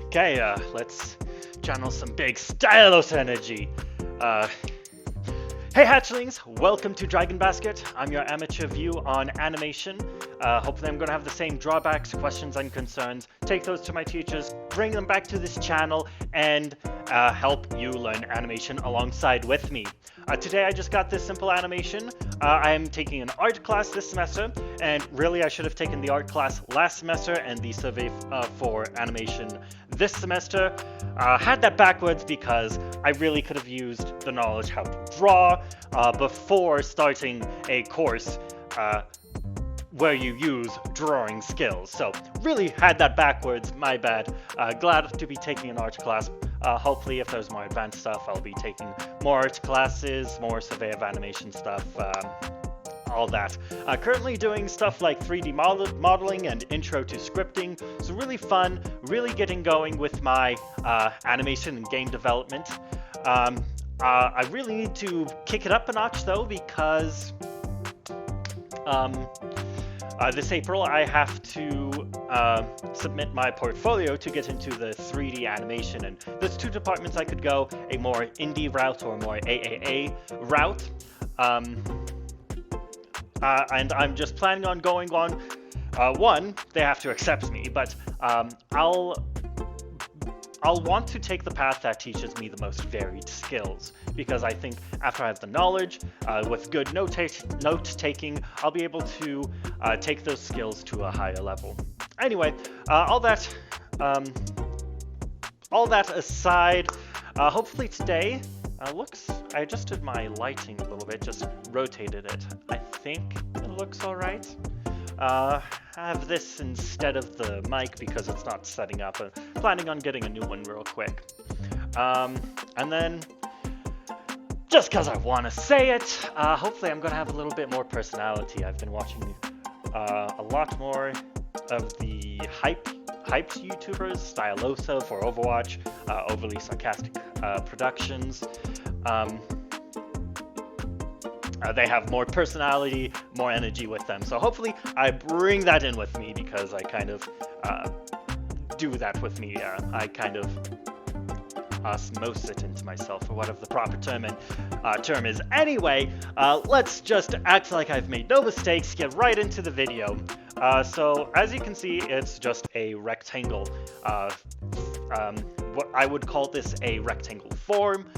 Okay, let's channel some big Stylos energy. Hey hatchlings, welcome to Dragon Basket. I'm your amateur view on animation. Hopefully I'm going to have the same drawbacks, questions, and concerns. Take those to my teachers, bring them back to this channel, and help you learn animation alongside with me. Today I just got this simple animation. I am taking an art class this semester, and really I should have taken the art class last semester and the survey for animation this semester. Had that backwards because I really could have used the knowledge how to draw before starting a course where you use drawing skills. So really had that backwards, my bad. Glad to be taking an art class. Hopefully if there's more advanced stuff, I'll be taking more art classes, more survey of animation stuff, all that. Currently doing stuff like 3D modeling and intro to scripting. So really fun, really getting going with my animation and game development. I really need to kick it up a notch though, because this April I have to submit my portfolio to get into the 3D animation, and there's two departments I could go, a more indie route or a more AAA route. And I'm just planning on going on one, they have to accept me, but I'll want to take the path that teaches me the most varied skills, because I think after I have the knowledge, with good note-taking, I'll be able to take those skills to a higher level. Anyway, all that aside, hopefully today I adjusted my lighting a little bit, just rotated it. I think it looks all right. I have this instead of the mic because it's not setting up. I'm planning on getting a new one real quick. And then, just because I want to say it, hopefully I'm going to have a little bit more personality. I've been watching a lot more of the hyped YouTubers, Stylosa for Overwatch, Overly Sarcastic Productions. They have more personality, more energy with them. So hopefully I bring that in with me, because I kind of do that with me. I kind of osmose it into myself, or whatever the proper term is. Anyway, let's just act like I've made no mistakes, get right into the video. So as you can see, it's just a rectangle. What I would call this a rectangle form.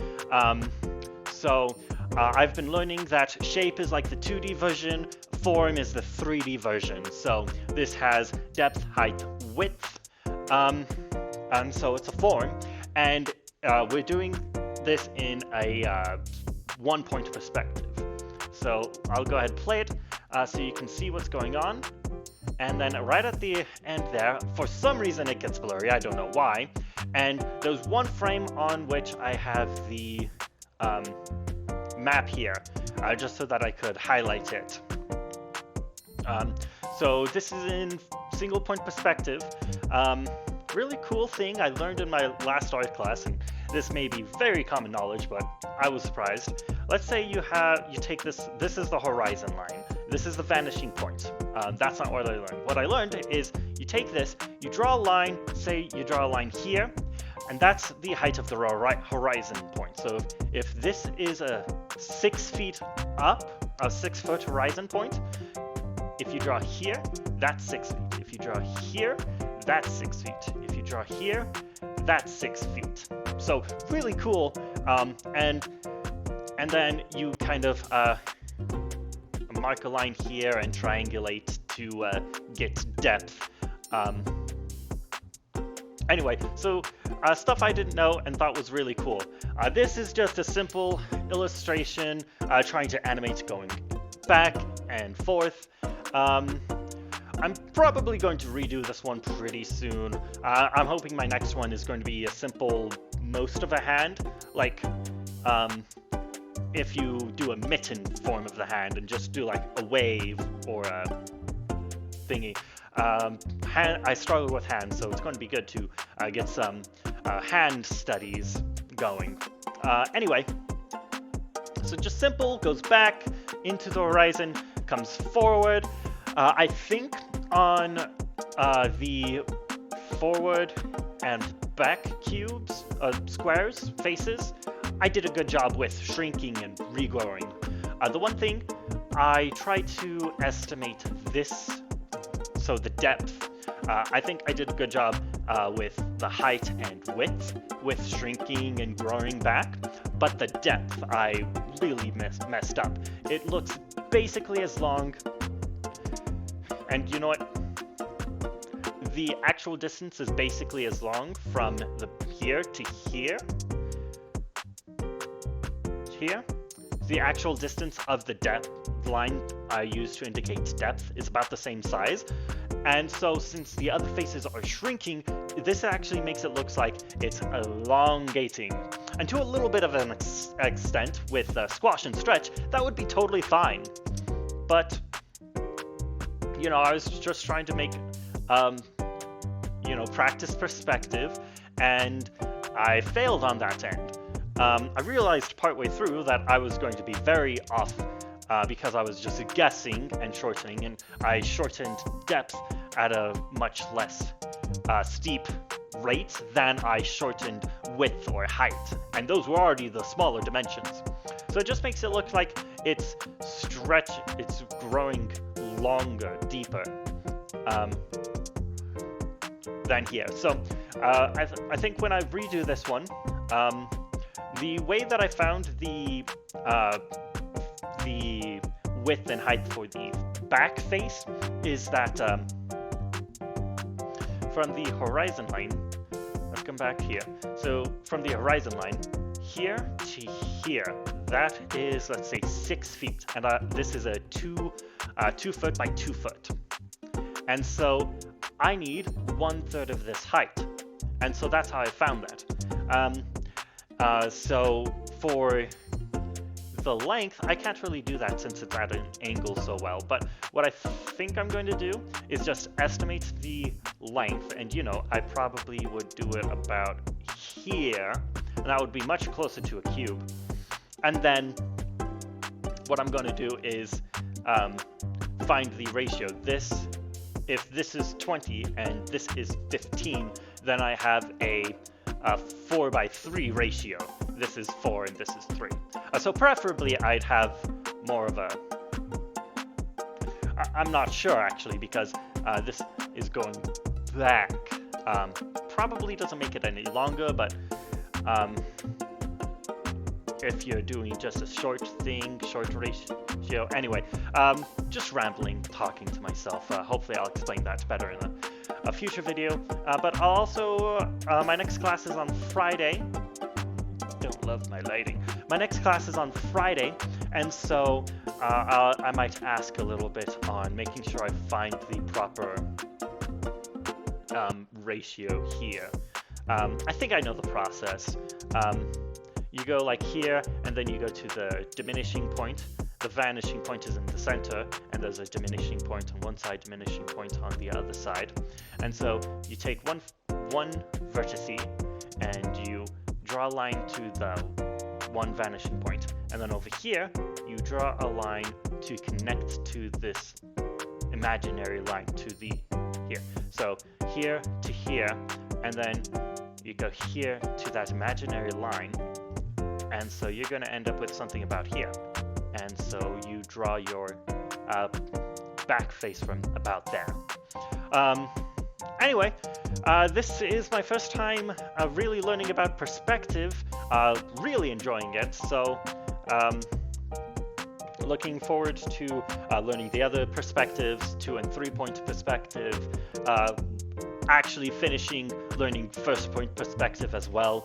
I've been learning that shape is like the 2D version, form is the 3D version. So this has depth, height, width, and so it's a form. And we're doing this in a one-point perspective. So I'll go ahead and play it so you can see what's going on. And then right at the end there, for some reason it gets blurry, I don't know why. And there's one frame on which I have the map here, just so that I could highlight it. So this is in single point perspective. Really cool thing I learned in my last art class, and this may be very common knowledge, but I was surprised. Let's say you take this is the horizon line, this is the vanishing point. That's not what I learned. What I learned is you take this, you draw a line, say you draw a line here, and that's the height of the horizon point. So if this is a 6 feet up, a 6-foot horizon point, if you draw here, that's 6 feet. If you draw here, that's 6 feet. If you draw here, that's 6 feet. So really cool. And then you kind of mark a line here and triangulate to get depth. Anyway, so stuff I didn't know and thought was really cool. This is just a simple illustration trying to animate going back and forth. I'm probably going to redo this one pretty soon. I'm hoping my next one is going to be a simple most of a hand, like if you do a mitten form of the hand and just do like a wave or a thingy. I struggle with hands, so it's going to be good to get some hand studies going. Anyway, so just simple, goes back into the horizon, comes forward. I think on the forward and back cubes, squares, faces, I did a good job with shrinking and regrowing. The one thing, I tried to estimate this, so the depth. I think I did a good job with the height and width, with shrinking and growing back, but the depth I really messed up. It looks basically as long, and you know what? The actual distance is basically as long from here to here. Here, the actual distance of the depth line I use to indicate depth is about the same size. And so since the other faces are shrinking, this actually makes it look like it's elongating. And to a little bit of an extent with squash and stretch, that would be totally fine. But, you know, I was just trying to make, you know, practice perspective, and I failed on that end. I realized partway through that I was going to be very off because I was just guessing and shortening, and I shortened depth at a much less steep rate than I shortened width or height, and those were already the smaller dimensions. So it just makes it look like it's growing longer, deeper than here. So I think when I redo this one, the way that I found the width and height for the back face is that from the horizon line, let's come back here. So from the horizon line, here to here, that is, let's say, 6 feet, and this is a 2 foot by 2 foot. And so I need 1/3 of this height, and so that's how I found that. So for the length, I can't really do that since it's at an angle so well, but what I think I'm going to do is just estimate the length, and you know, I probably would do it about here, and that would be much closer to a cube. And then what I'm going to do is find the ratio. If this is 20 and this is 15, then I have a 4:3 ratio. This is 4 and this is 3. So preferably I'd have more of a... I'm not sure actually, because this is going back. Probably doesn't make it any longer, but if you're doing just a short ratio. Anyway, just rambling, talking to myself. Hopefully I'll explain that better in a future video. But I'll also, my next class is on Friday. Don't love my lighting. My next class is on Friday, and so I might ask a little bit on making sure I find the proper ratio here. I think I know the process. You go like here, and then you go to the diminishing point. The vanishing point is in the center, and there's a diminishing point on one side, diminishing point on the other side. And so you take one vertex, and you draw a line to the one vanishing point, and then over here you draw a line to connect to this imaginary line to the here. So here to here, and then you go here to that imaginary line, and so you're going to end up with something about here. And so you draw your back face from about there. Anyway, this is my first time really learning about perspective, really enjoying it, so looking forward to learning the other perspectives, 2- and 3-point perspective, actually finishing learning first point perspective as well,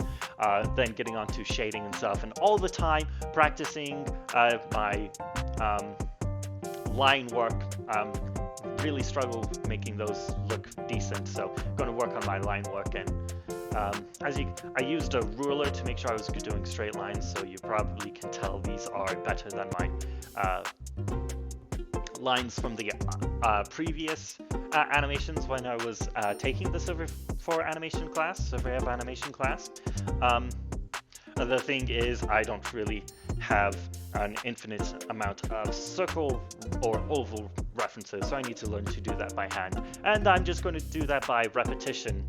then getting on to shading and stuff, and all the time practicing my line work. Really struggle making those look decent, so I'm going to work on my line work. And I used a ruler to make sure I was doing straight lines, so you probably can tell these are better than my lines from the previous animations when I was taking the Survey of Animation class. The thing is, I don't really have an infinite amount of circle or oval references, so I need to learn to do that by hand. And I'm just going to do that by repetition.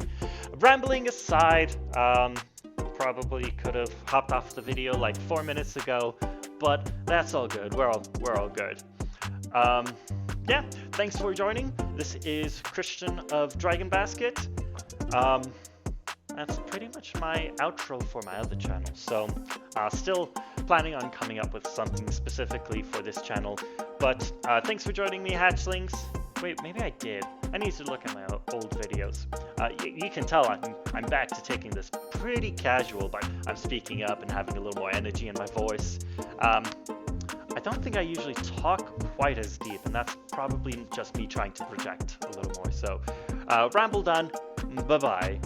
Rambling aside, probably could have hopped off the video like 4 minutes ago, but that's all good. We're all good. Yeah, thanks for joining. This is Christian of Dragon Basket. That's pretty much my outro for my other channel. So, still planning on coming up with something specifically for this channel. But thanks for joining me, hatchlings. Wait, maybe I did. I need to look at my old videos. You can tell I'm back to taking this pretty casual, but I'm speaking up and having a little more energy in my voice. I don't think I usually talk quite as deep, and that's probably just me trying to project a little more. So, ramble done. Bye-bye.